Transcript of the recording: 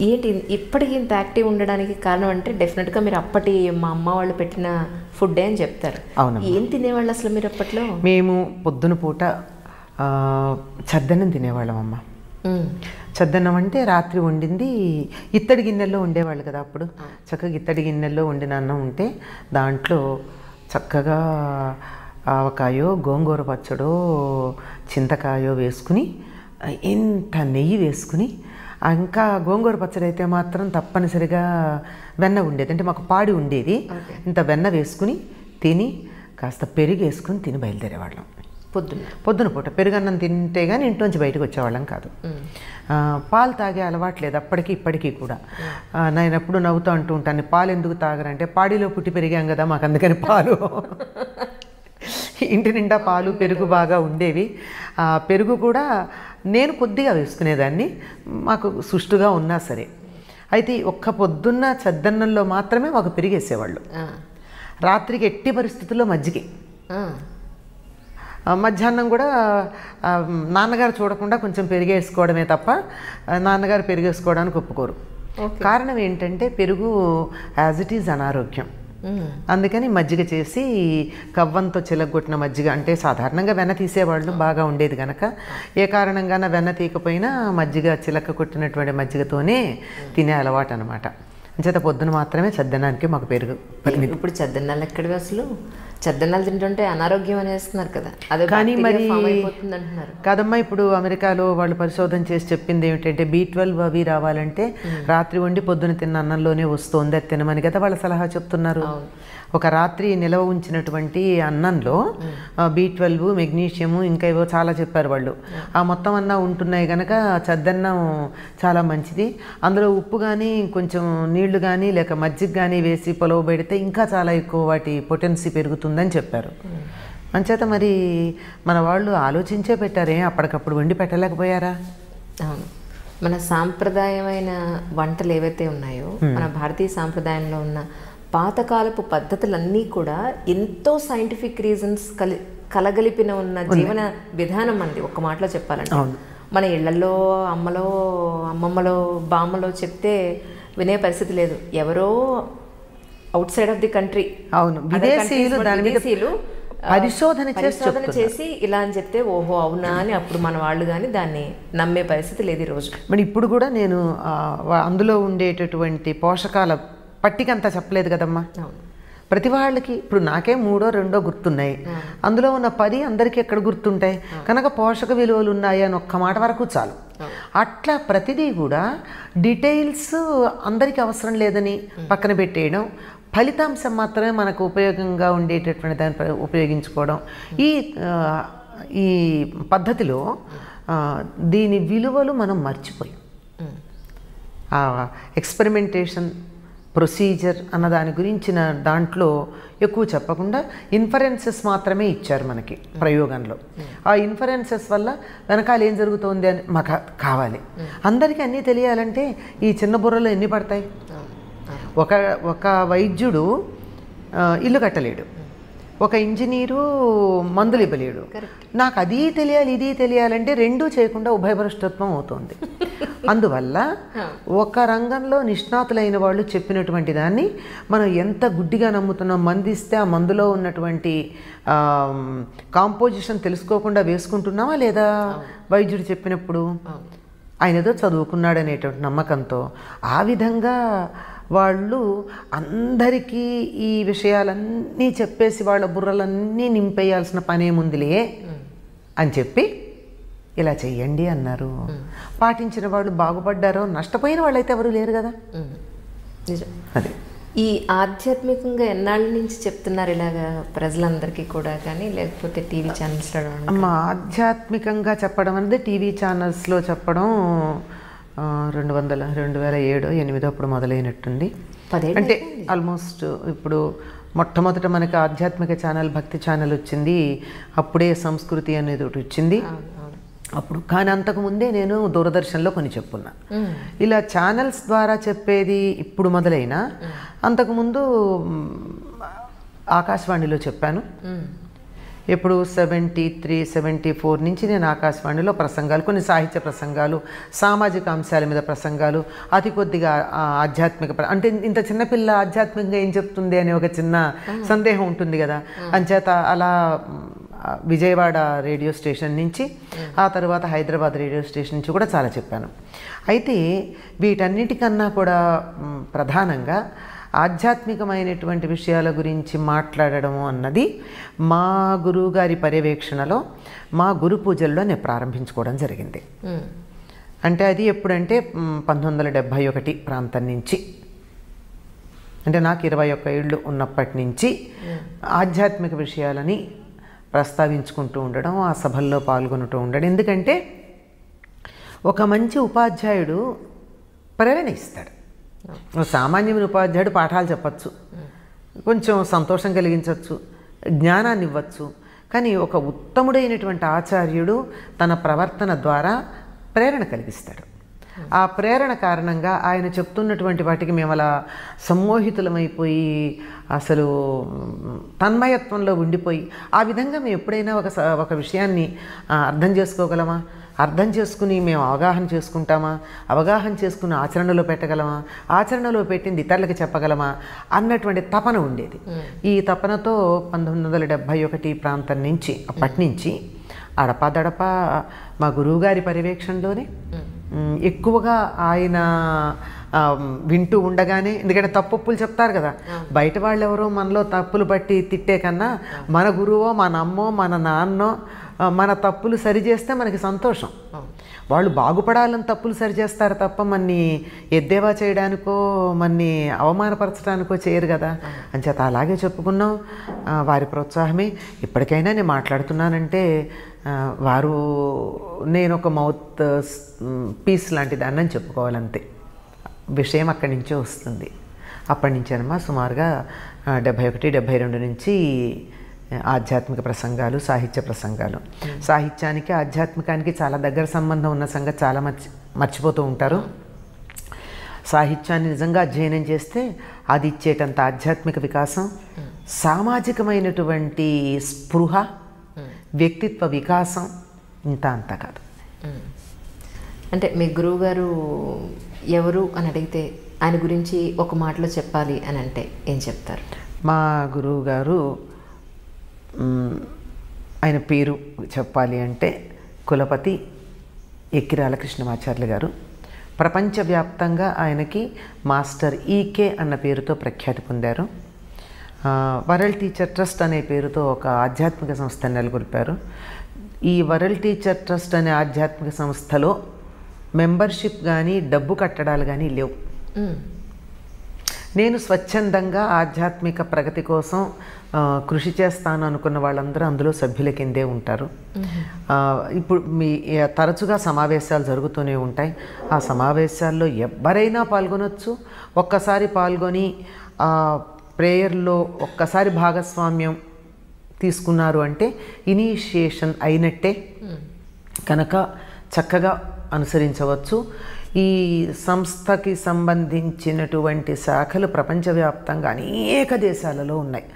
ఏంటి ఇప్పటికి ఇంత యాక్టివ్ ఉండడానికి కారణం అంటే డెఫినెట్గా మీరు అప్పటి మా అమ్మ వాళ్ళు పెట్టిన ఫుడ్డే అని చెప్తారు. ఏం తినేవాళ్ళు అసలు మీరు అప్పట్లో? మేము పొద్దున పూట చద్దన్నం తినేవాళ్ళం అమ్మ. చద్దన్నం అంటే రాత్రి వండింది ఇత్తడి గిన్నెల్లో ఉండేవాళ్ళు కదా అప్పుడు. చక్కగా ఇత్తడి గిన్నెల్లో వండిన అన్నం ఉంటే దాంట్లో చక్కగా ఆవకాయో గోంగూర పచ్చడో చింతకాయో వేసుకుని ఇంత నెయ్యి వేసుకుని, ఇంకా గోంగూర పచ్చడి అయితే మాత్రం తప్పనిసరిగా వెన్న ఉండేది, అంటే మాకు పాడి ఉండేది. ఇంత వెన్న వేసుకుని తిని కాస్త పెరుగు వేసుకుని తిని బయలుదేరేవాళ్ళం. పొద్దున పూట పెరుగన్నం తింటే కానీ ఇంట్లోంచి బయటకు వచ్చేవాళ్ళం కాదు. పాలు తాగే అలవాట్లేదు అప్పటికి ఇప్పటికీ కూడా. నేను ఎప్పుడు నవ్వుతూ అంటూ ఉంటాను, పాలు ఎందుకు తాగరంటే పాడిలో పుట్టి పెరిగాం కదా మాకు అందుకని పాలు ఇంటి నిండా పాలు పెరుగు బాగా ఉండేవి. పెరుగు కూడా నేను కొద్దిగా వేసుకునేదాన్ని, మాకు సుష్టుగా ఉన్నా సరే. అయితే ఒక్క పొద్దున్న చద్దన్నంలో మాత్రమే మాకు పెరిగేసేవాళ్ళు. రాత్రికి ఎట్టి పరిస్థితుల్లో మజ్జిగే. మధ్యాహ్నం కూడా నాన్నగారు చూడకుండా కొంచెం పెరిగేసుకోవడమే తప్ప నాన్నగారు పెరిగేసుకోవడానికి ఒప్పుకోరు. కారణం ఏంటంటే పెరుగు యాజ్ ఇట్ ఈజ్ అనారోగ్యం. అందుకని మజ్జిగ చేసి కవ్వంతో చిలగొట్టిన మజ్జిగ, అంటే సాధారణంగా వెన్న తీసేవాళ్ళు బాగా ఉండేది కనుక ఏ కారణంగాన వెన్న తీయకపోయినా మజ్జిగ చిలక కొట్టినటువంటి మజ్జిగతోనే తినే అలవాటు అనమాట. అంచేత పొద్దున మాత్రమే చద్దన్నానికి మాకు పెరుగు. ఇప్పుడు చద్దన్నాలు ఎక్కడివి అసలు? చద్దన్నాలు తింటుంటే అనారోగ్యం అనేస్తున్నారు కదా, అదే కానీ మరి అంటున్నారు కాదమ్మా. ఇప్పుడు అమెరికాలో వాళ్ళు పరిశోధన చేసి చెప్పింది ఏమిటంటే B12 అవి రావాలంటే రాత్రి వండి పొద్దున తిన్న అన్నంలోనే వస్తుంది, అది తినమని కదా వాళ్ళ సలహా చెప్తున్నారు. ఒక రాత్రి నిలవ ఉంచినటువంటి అన్నంలో B12 మెగ్నీషియము ఇంకా ఏవో చాలా చెప్పారు వాళ్ళు. ఆ మొత్తం అన్నా ఉంటున్నాయి కనుక చద్దన్నం చాలా మంచిది. అందులో ఉప్పు కానీ కొంచెం నీళ్లు కానీ లేక మజ్జిగ కానీ వేసి పొలవ పెడితే ఇంకా చాలా ఎక్కువ వాటి పొటెన్సీ పెరుగుతుందని చెప్పారు. అంచేత మరి మన వాళ్ళు ఆలోచించే పెట్టారే, అప్పటికప్పుడు వండి పెట్టలేకపోయారా? అవును, మన సాంప్రదాయమైన వంటలు ఏవైతే ఉన్నాయో, మన భారతీయ సాంప్రదాయంలో ఉన్న పాతకాలపు పద్ధతులన్నీ కూడా ఎంతో సైంటిఫిక్ రీజన్స్ కలగలిపిన ఉన్న జీవన విధానం అండి. ఒక్క మాటలో చెప్పాలంటే మన ఇళ్లలో అమ్మమ్మలో బామ్మలో చెప్తే వినే పరిస్థితి లేదు. ఎవరో out side of the country, విదేశీయులు పరిశోధన చేసి ఇలా అని చెప్తే ఓహో అవునా అని అప్పుడు మన వాళ్ళు కానీ దాన్ని నమ్మే పరిస్థితి లేదు ఈరోజు. మరి ఇప్పుడు కూడా నేను అందులో ఉండేటటువంటి పోషకాల పట్టికంతా చెప్పలేదు కదమ్మా. ప్రతి వాళ్ళకి ఇప్పుడు నాకే 3 or 2 గుర్తున్నాయి, అందులో ఉన్న 10 అందరికీ ఎక్కడ గుర్తుంటాయి కనుక పోషక విలువలు ఉన్నాయి అని ఒక్క మాట వరకు చాలు. అట్లా ప్రతిదీ కూడా డీటెయిల్స్ అందరికీ అవసరం లేదని పక్కన పెట్టేయడం, ఫలితాంశం మాత్రమే మనకు ఉపయోగంగా ఉండేటటువంటి దాన్ని ఉపయోగించుకోవడం. ఈ పద్ధతిలో దీని విలువలు మనం మర్చిపోయాం. ఎక్స్పెరిమెంటేషన్ ప్రొసీజర్ అన్న దాని గురించిన దాంట్లో ఎక్కువ చెప్పకుండా ఇన్ఫరెన్సెస్ మాత్రమే ఇచ్చారు మనకి ప్రయోగంలో. ఆ ఇన్ఫరెన్సెస్ వల్ల వెనకాల ఏం జరుగుతోంది అని మాకు కావాలి. అందరికీ అన్నీ తెలియాలంటే ఈ చిన్న బుర్రలో ఎన్ని పడతాయి? ఒక వైద్యుడు ఇల్లు కట్టలేడు, ఒక ఇంజనీరు మందులు ఇవ్వలేడు. నాకు అది తెలియాలి ఇది తెలియాలంటే రెండూ చేయకుండా ఉభయభ్రష్టత్వం అవుతుంది. అందువల్ల ఒక రంగంలో నిష్ణాతులైన వాళ్ళు చెప్పినటువంటి దాన్ని మనం ఎంత గుడ్డిగా నమ్ముతున్నాం. మందు ఇస్తే ఆ మందులో ఉన్నటువంటి కాంపోజిషన్ తెలుసుకోకుండా వేసుకుంటున్నామా లేదా? వైద్యుడు చెప్పినప్పుడు ఆయన ఏదో చదువుకున్నాడు అనేటువంటి నమ్మకంతో ఆ విధంగా వాళ్ళు అందరికీ ఈ విషయాలన్నీ చెప్పేసి వాళ్ళ బుర్రలన్నీ నింపేయాల్సిన పనేముందిలే అని చెప్పి ఇలా చెయ్యండి అన్నారు. పాటించిన వాళ్ళు బాగుపడ్డారో, నష్టపోయిన వాళ్ళైతే ఎవరు లేరు కదా. అదే ఈ ఆధ్యాత్మికంగా ఎన్నాళ్ళ నుంచి చెప్తున్నారు ఇలాగా ప్రజలందరికీ కూడా, కానీ లేకపోతే టీవీ ఛానల్స్లో? ఆధ్యాత్మికంగా చెప్పడం అనేది టీవీ ఛానల్స్లో చెప్పడం 2007-2008 అప్పుడు మొదలైనట్టుంది. అంటే ఆల్మోస్ట్ ఇప్పుడు మొట్టమొదట మనకి ఆధ్యాత్మిక ఛానల్ భక్తి ఛానల్ వచ్చింది, అప్పుడే సంస్కృతి అనేది ఒకటి వచ్చింది అప్పుడు. కానీ అంతకుముందే నేను దూరదర్శన్లో కొన్ని చెప్పున్నా. ఇలా ఛానల్స్ ద్వారా చెప్పేది ఇప్పుడు మొదలైనా అంతకుముందు ఆకాశవాణిలో చెప్పాను. ఇప్పుడు 73, 74 నుంచి నేను ఆకాశవాణిలో ప్రసంగాలు, కొన్ని సాహిత్య ప్రసంగాలు, సామాజిక అంశాల మీద ప్రసంగాలు, అతి కొద్దిగా ఆధ్యాత్మిక అంటే ఇంత చిన్నపిల్ల ఆధ్యాత్మికంగా ఏం చెప్తుంది అనే ఒక చిన్న సందేహం ఉంటుంది కదా. అంచేత అలా విజయవాడ రేడియో స్టేషన్ నుంచి, ఆ తర్వాత హైదరాబాద్ రేడియో స్టేషన్ నుంచి కూడా చాలా చెప్పాను. అయితే వీటన్నిటికన్నా కూడా ప్రధానంగా ఆధ్యాత్మికమైనటువంటి విషయాల గురించి మాట్లాడడము అన్నది మా గురువుగారి పర్యవేక్షణలో, మా గురు పూజల్లో నేను ప్రారంభించుకోవడం జరిగింది. అంటే అది ఎప్పుడంటే 1971 ప్రాంతం నుంచి, అంటే నాకు 21 ఏళ్ళు ఉన్నప్పటి నుంచి ఆధ్యాత్మిక విషయాలని ప్రస్తావించుకుంటూ ఉండడం, ఆ సభల్లో పాల్గొంటూ ఉండడం. ఎందుకంటే ఒక మంచి ఉపాధ్యాయుడు ప్రేరణ ఇస్తాడు. సామాన్యమైన ఉపాధ్యాయుడు పాఠాలు చెప్పచ్చు, కొంచెం సంతోషం కలిగించవచ్చు, జ్ఞానాన్ని ఇవ్వచ్చు. కానీ ఒక ఉత్తముడైనటువంటి ఆచార్యుడు తన ప్రవర్తన ద్వారా ప్రేరణ కలిగిస్తాడు. ఆ ప్రేరణ కారణంగా ఆయన చెప్తున్నటువంటి వాటికి మేము అలా సమ్మోహితులమైపోయి అసలు తన్మయత్వంలో ఉండిపోయి, ఆ విధంగా మేము ఎప్పుడైనా ఒక విషయాన్ని అర్థం చేసుకోగలమా, అర్థం చేసుకుని మేము అవగాహన చేసుకుంటామా, అవగాహన చేసుకుని ఆచరణలో పెట్టగలమా, ఆచరణలో పెట్టింది ఇతరులకి చెప్పగలమా అన్నటువంటి తపన ఉండేది. ఈ తపనతో 1971 ప్రాంతం నుంచి, అప్పటి నుంచి అడపాదడప మా గురువుగారి పర్యవేక్షణలోనే ఎక్కువగా ఆయన వింటూ ఉండగానే, ఎందుకంటే తప్పులు చెప్తారు కదా, బయట వాళ్ళు ఎవరో మనలో తప్పులు బట్టి తిట్టే కన్నా మన గురువో, మన అమ్మో, మన నాన్నో మన తప్పులు సరిచేస్తే మనకి సంతోషం. వాళ్ళు బాగుపడాలని తప్పులు సరిచేస్తారు తప్ప మన్ని ఎద్దేవా చేయడానికో మన్ని అవమానపరచడానికో చేయరు కదా. అంచేత అలాగే చెప్పుకున్నాం. వారి ప్రోత్సాహమే ఇప్పటికైనా నేను మాట్లాడుతున్నానంటే వారు, నేను ఒక మౌత్ పీస్ లాంటి దాన్ని అని చెప్పుకోవాలంతే. విషయం అక్కడి నుంచే వస్తుంది. అప్పటి నుంచేనమ్మా సుమారుగా 71, 72 నుంచి ఆధ్యాత్మిక ప్రసంగాలు, సాహిత్య ప్రసంగాలు. సాహిత్యానికి ఆధ్యాత్మికానికి చాలా దగ్గర సంబంధం ఉన్న సంగతి చాలా మర్చిపోతూ ఉంటారు. సాహిత్యాన్ని నిజంగా అధ్యయనం చేస్తే అది ఇచ్చేటంత ఆధ్యాత్మిక వికాసం, సామాజికమైనటువంటి స్పృహ, వ్యక్తిత్వ వికాసం ఇంత అంతా కాదు. అంటే మీ గురువుగారు ఎవరు అని అడిగితే ఆయన గురించి ఒక మాటలో చెప్పాలి అని అంటే ఏం చెప్తారు? మా గురువు గారు, ఆయన పేరు చెప్పాలి అంటే కులపతి ఎక్కిరాల కృష్ణమాచార్యులు గారు. ప్రపంచవ్యాప్తంగా ఆయనకి మాస్టర్ ఈకే అన్న పేరుతో ప్రఖ్యాతి పొందారు. వరల్డ్ టీచర్ ట్రస్ట్ అనే పేరుతో ఒక ఆధ్యాత్మిక సంస్థను నెలకొల్పారు. ఈ వరల్డ్ టీచర్ ట్రస్ట్ అనే ఆధ్యాత్మిక సంస్థలో మెంబర్షిప్ కానీ డబ్బు కట్టడాలు కానీ లేవు. నేను స్వచ్ఛందంగా ఆధ్యాత్మిక ప్రగతి కోసం కృషి చేస్తాను అనుకున్న వాళ్ళందరూ అందులో సభ్యుల కిందే ఉంటారు. ఇప్పుడు తరచుగా సమావేశాలు జరుగుతూనే ఉంటాయి. ఆ సమావేశాల్లో ఎవరైనా పాల్గొనవచ్చు. ఒక్కసారి పాల్గొని ప్రేయర్లో ఒక్కసారి భాగస్వామ్యం తీసుకున్నారు అంటే ఇనిషియేషన్ అయినట్టే కనుక చక్కగా అనుసరించవచ్చు. ఈ సంస్థకి సంబంధించినటువంటి శాఖలు ప్రపంచవ్యాప్తంగా అనేక దేశాలలో ఉన్నాయి.